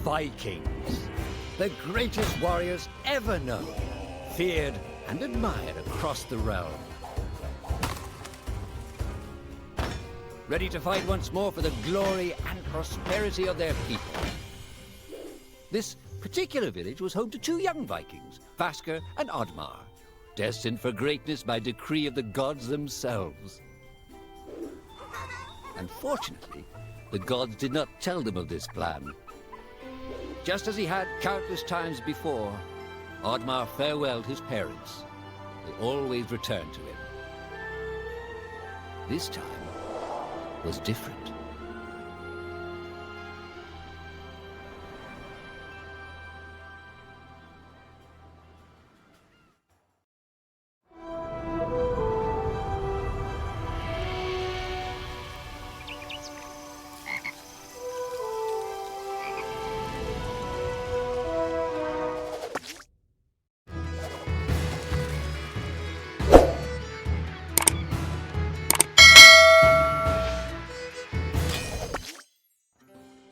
Vikings, the greatest warriors ever known, feared and admired across the realm. Ready to fight once more for the glory and prosperity of their people. This particular village was home to two young Vikings, Vasker and Oddmar, destined for greatness by decree of the gods themselves. Unfortunately, the gods did not tell them of this plan. Just as he had countless times before, Oddmar farewelled his parents. They always returned to him. This time was different.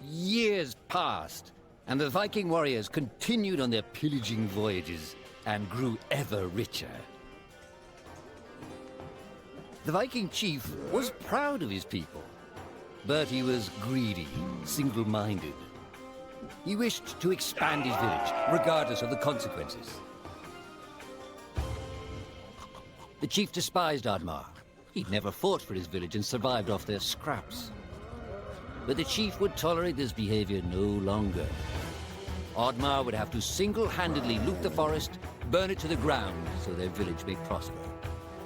Years passed, and the Viking warriors continued on their pillaging voyages and grew ever richer. The Viking chief was proud of his people, but he was greedy, single-minded. He wished to expand his village, regardless of the consequences. The chief despised Oddmar. He'd never fought for his village and survived off their scraps. But the chief would tolerate this behavior no longer. Oddmar would have to single-handedly loot the forest, burn it to the ground so their village may prosper.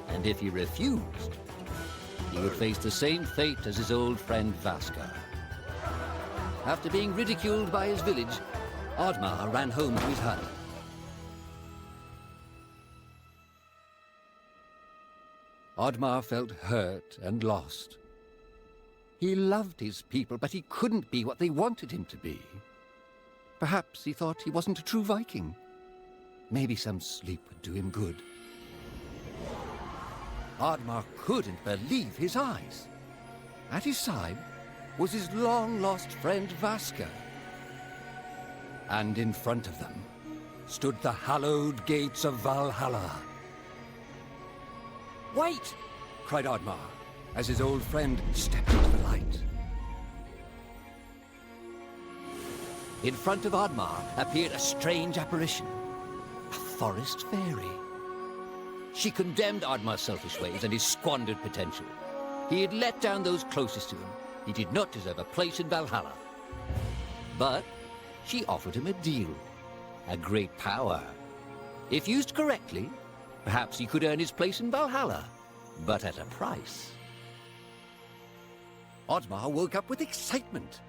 And if he refused, he would face the same fate as his old friend Vasker. After being ridiculed by his village, Oddmar ran home to his hut. Oddmar felt hurt and lost. He loved his people, but he couldn't be what they wanted him to be. Perhaps he thought he wasn't a true Viking. Maybe some sleep would do him good. Oddmar couldn't believe his eyes. At his side was his long-lost friend Vasker. And in front of them stood the hallowed gates of Valhalla. "Wait!" cried Oddmar, as his old friend stepped into the light. In front of Oddmar appeared a strange apparition, a forest fairy. She condemned Oddmar's selfish ways and his squandered potential. He had let down those closest to him. He did not deserve a place in Valhalla. But she offered him a deal, a great power. If used correctly, perhaps he could earn his place in Valhalla, but at a price. Oddmar woke up with excitement.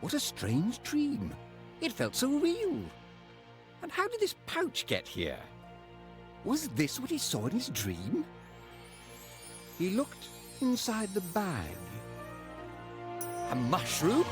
What a strange dream. It felt so real. And how did this pouch get here? Was this what he saw in his dream? He looked inside the bag. A mushroom?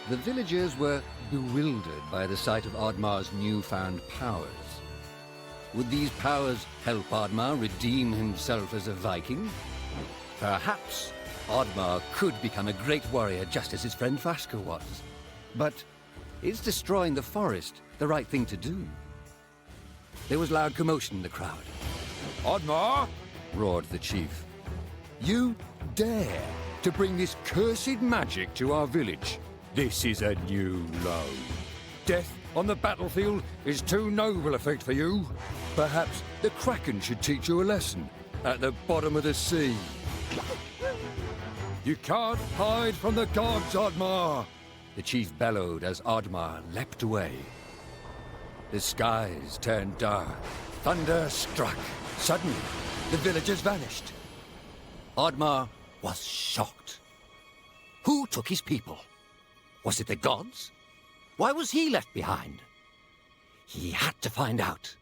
The villagers were bewildered by the sight of Oddmar's newfound powers. Would these powers help Oddmar redeem himself as a Viking? Perhaps Oddmar could become a great warrior just as his friend Vaska was. But is destroying the forest the right thing to do? There was loud commotion in the crowd. Oddmar! Roared the chief. You dare to bring this cursed magic to our village? This is a new low. Death on the battlefield is too noble a fate for you. Perhaps the Kraken should teach you a lesson at the bottom of the sea. You can't hide from the gods, Oddmar! The chief bellowed as Oddmar leapt away. The skies turned dark. Thunder struck. Suddenly, the villagers vanished. Oddmar was shocked. Who took his people? Was it the gods? Why was he left behind? He had to find out.